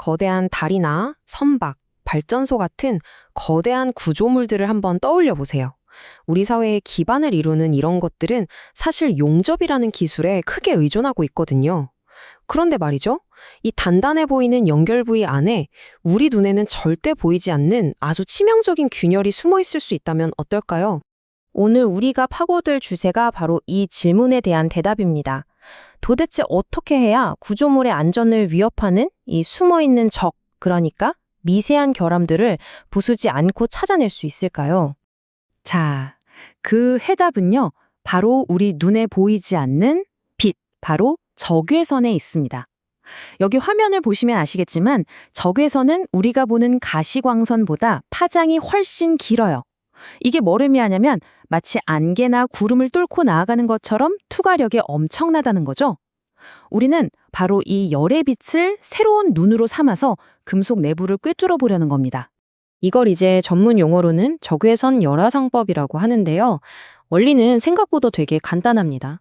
거대한 다리나 선박, 발전소 같은 거대한 구조물들을 한번 떠올려 보세요. 우리 사회의 기반을 이루는 이런 것들은 사실 용접이라는 기술에 크게 의존하고 있거든요. 그런데 말이죠. 이 단단해 보이는 연결 부위 안에 우리 눈에는 절대 보이지 않는 아주 치명적인 균열이 숨어 있을 수 있다면 어떨까요? 오늘 우리가 파고들 주제가 바로 이 질문에 대한 대답입니다. 도대체 어떻게 해야 구조물의 안전을 위협하는 이 숨어있는 적, 그러니까 미세한 결함들을 부수지 않고 찾아낼 수 있을까요? 자, 그 해답은요, 바로 우리 눈에 보이지 않는 빛, 바로 적외선에 있습니다. 여기 화면을 보시면 아시겠지만 적외선은 우리가 보는 가시광선보다 파장이 훨씬 길어요. 이게 뭘 의미하냐면 마치 안개나 구름을 뚫고 나아가는 것처럼 투과력이 엄청나다는 거죠. 우리는 바로 이 열의 빛을 새로운 눈으로 삼아서 금속 내부를 꿰뚫어 보려는 겁니다. 이걸 이제 전문 용어로는 적외선 열화상법이라고 하는데요. 원리는 생각보다 되게 간단합니다.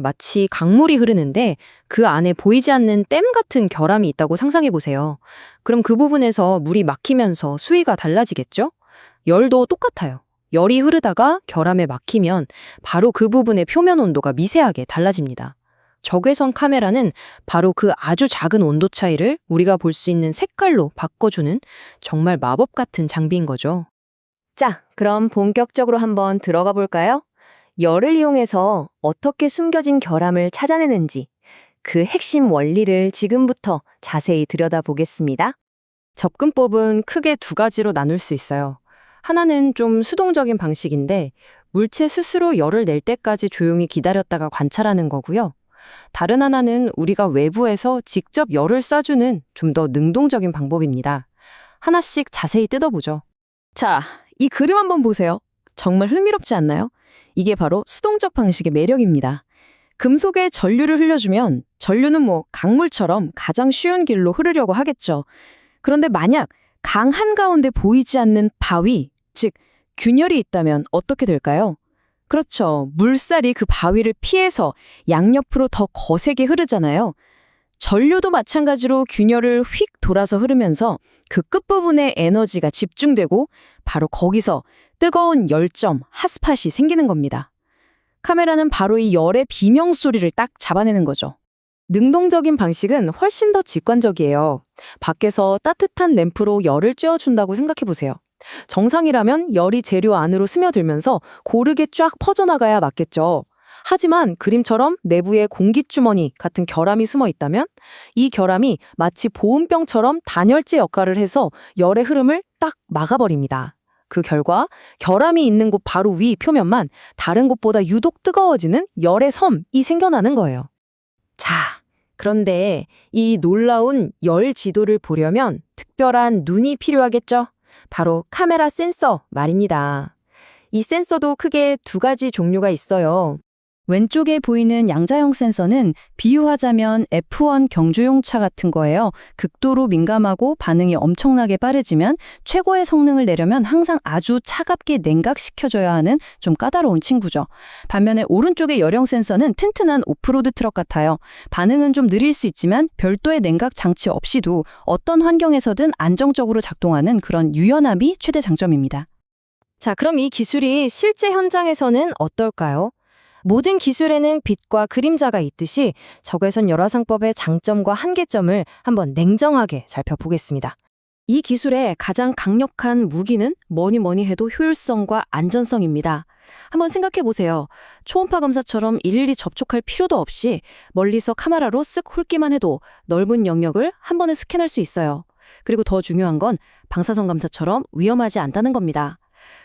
마치 강물이 흐르는데 그 안에 보이지 않는 댐 같은 결함이 있다고 상상해 보세요. 그럼 그 부분에서 물이 막히면서 수위가 달라지겠죠? 열도 똑같아요. 열이 흐르다가 결함에 막히면 바로 그 부분의 표면 온도가 미세하게 달라집니다. 적외선 카메라는 바로 그 아주 작은 온도 차이를 우리가 볼 수 있는 색깔로 바꿔주는 정말 마법 같은 장비인 거죠. 자, 그럼 본격적으로 한번 들어가 볼까요? 열을 이용해서 어떻게 숨겨진 결함을 찾아내는지 그 핵심 원리를 지금부터 자세히 들여다보겠습니다. 접근법은 크게 두 가지로 나눌 수 있어요. 하나는 좀 수동적인 방식인데 물체 스스로 열을 낼 때까지 조용히 기다렸다가 관찰하는 거고요. 다른 하나는 우리가 외부에서 직접 열을 쏴주는 좀 더 능동적인 방법입니다. 하나씩 자세히 뜯어보죠. 자, 이 그림 한번 보세요. 정말 흥미롭지 않나요? 이게 바로 수동적 방식의 매력입니다. 금속에 전류를 흘려주면 전류는 강물처럼 가장 쉬운 길로 흐르려고 하겠죠. 그런데 만약 강 한가운데 보이지 않는 바위, 즉 균열이 있다면 어떻게 될까요? 그렇죠. 물살이 그 바위를 피해서 양옆으로 더 거세게 흐르잖아요. 전류도 마찬가지로 균열을 휙 돌아서 흐르면서 그 끝부분에 에너지가 집중되고 바로 거기서 뜨거운 열점, 핫스팟이 생기는 겁니다. 카메라는 바로 이 열의 비명 소리를 딱 잡아내는 거죠. 능동적인 방식은 훨씬 더 직관적이에요. 밖에서 따뜻한 램프로 열을 쬐어준다고 생각해보세요. 정상이라면 열이 재료 안으로 스며들면서 고르게 쫙 퍼져나가야 맞겠죠. 하지만 그림처럼 내부에 공기주머니 같은 결함이 숨어 있다면 이 결함이 마치 보온병처럼 단열재 역할을 해서 열의 흐름을 딱 막아버립니다. 그 결과 결함이 있는 곳 바로 위 표면만 다른 곳보다 유독 뜨거워지는 열의 섬이 생겨나는 거예요. 자, 그런데 이 놀라운 열 지도를 보려면 특별한 눈이 필요하겠죠? 바로 카메라 센서 말입니다. 이 센서도 크게 두 가지 종류가 있어요. 왼쪽에 보이는 양자형 센서는 비유하자면 F1 경주용차 같은 거예요. 극도로 민감하고 반응이 엄청나게 빠르지만 최고의 성능을 내려면 항상 아주 차갑게 냉각시켜줘야 하는 좀 까다로운 친구죠. 반면에 오른쪽의 열형 센서는 튼튼한 오프로드 트럭 같아요. 반응은 좀 느릴 수 있지만 별도의 냉각 장치 없이도 어떤 환경에서든 안정적으로 작동하는 그런 유연함이 최대 장점입니다. 자, 그럼 이 기술이 실제 현장에서는 어떨까요? 모든 기술에는 빛과 그림자가 있듯이 적외선 열화상법의 장점과 한계점을 한번 냉정하게 살펴보겠습니다. 이 기술의 가장 강력한 무기는 뭐니 해도 효율성과 안전성입니다. 한번 생각해 보세요. 초음파 검사처럼 일일이 접촉할 필요도 없이 멀리서 카메라로 쓱 훑기만 해도 넓은 영역을 한 번에 스캔할 수 있어요. 그리고 더 중요한 건 방사선 감사처럼 위험하지 않다는 겁니다.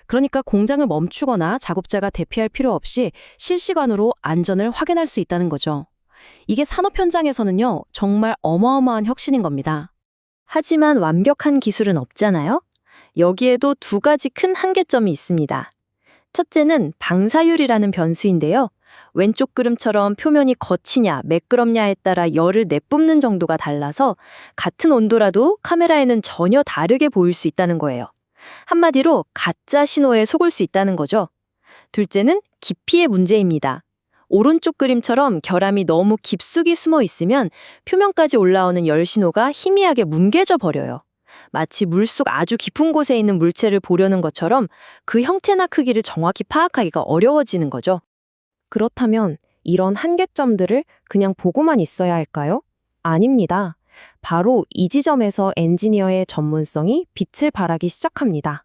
그러니까 공장을 멈추거나 작업자가 대피할 필요 없이 실시간으로 안전을 확인할 수 있다는 거죠. 이게 산업 현장에서는요, 정말 어마어마한 혁신인 겁니다. 하지만 완벽한 기술은 없잖아요? 여기에도 두 가지 큰 한계점이 있습니다. 첫째는 방사율이라는 변수인데요. 왼쪽 그림처럼 표면이 거치냐 매끄럽냐에 따라 열을 내뿜는 정도가 달라서 같은 온도라도 카메라에는 전혀 다르게 보일 수 있다는 거예요. 한마디로 가짜 신호에 속을 수 있다는 거죠. 둘째는 깊이의 문제입니다. 오른쪽 그림처럼 결함이 너무 깊숙이 숨어 있으면 표면까지 올라오는 열 신호가 희미하게 뭉개져 버려요. 마치 물속 아주 깊은 곳에 있는 물체를 보려는 것처럼 그 형태나 크기를 정확히 파악하기가 어려워지는 거죠. 그렇다면 이런 한계점들을 그냥 보고만 있어야 할까요? 아닙니다. 바로 이 지점에서 엔지니어의 전문성이 빛을 발하기 시작합니다.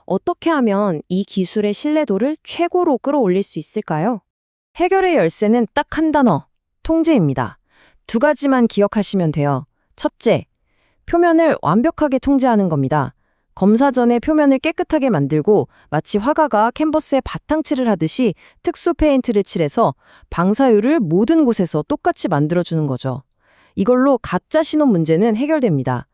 어떻게 하면 이 기술의 신뢰도를 최고로 끌어올릴 수 있을까요? 해결의 열쇠는 딱 한 단어, 통제입니다. 두 가지만 기억하시면 돼요. 첫째, 표면을 완벽하게 통제하는 겁니다. 검사 전에 표면을 깨끗하게 만들고 마치 화가가 캔버스에 바탕칠을 하듯이 특수 페인트를 칠해서 방사율을 모든 곳에서 똑같이 만들어주는 거죠. 이걸로 가짜 신호 문제는 해결됩니다.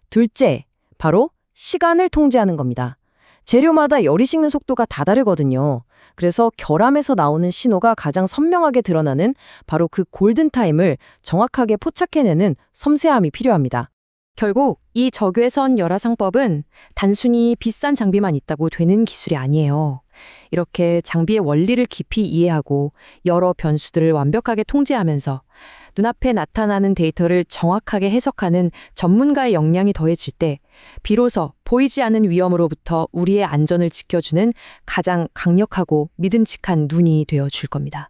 둘째, 바로 시간을 통제하는 겁니다. 재료마다 열이 식는 속도가 다 다르거든요. 그래서 결함에서 나오는 신호가 가장 선명하게 드러나는 바로 그 골든타임을 정확하게 포착해내는 섬세함이 필요합니다. 결국 이 적외선 열화상법은 단순히 비싼 장비만 있다고 되는 기술이 아니에요. 이렇게 장비의 원리를 깊이 이해하고 여러 변수들을 완벽하게 통제하면서 눈앞에 나타나는 데이터를 정확하게 해석하는 전문가의 역량이 더해질 때 비로소 보이지 않는 위험으로부터 우리의 안전을 지켜주는 가장 강력하고 믿음직한 눈이 되어줄 겁니다.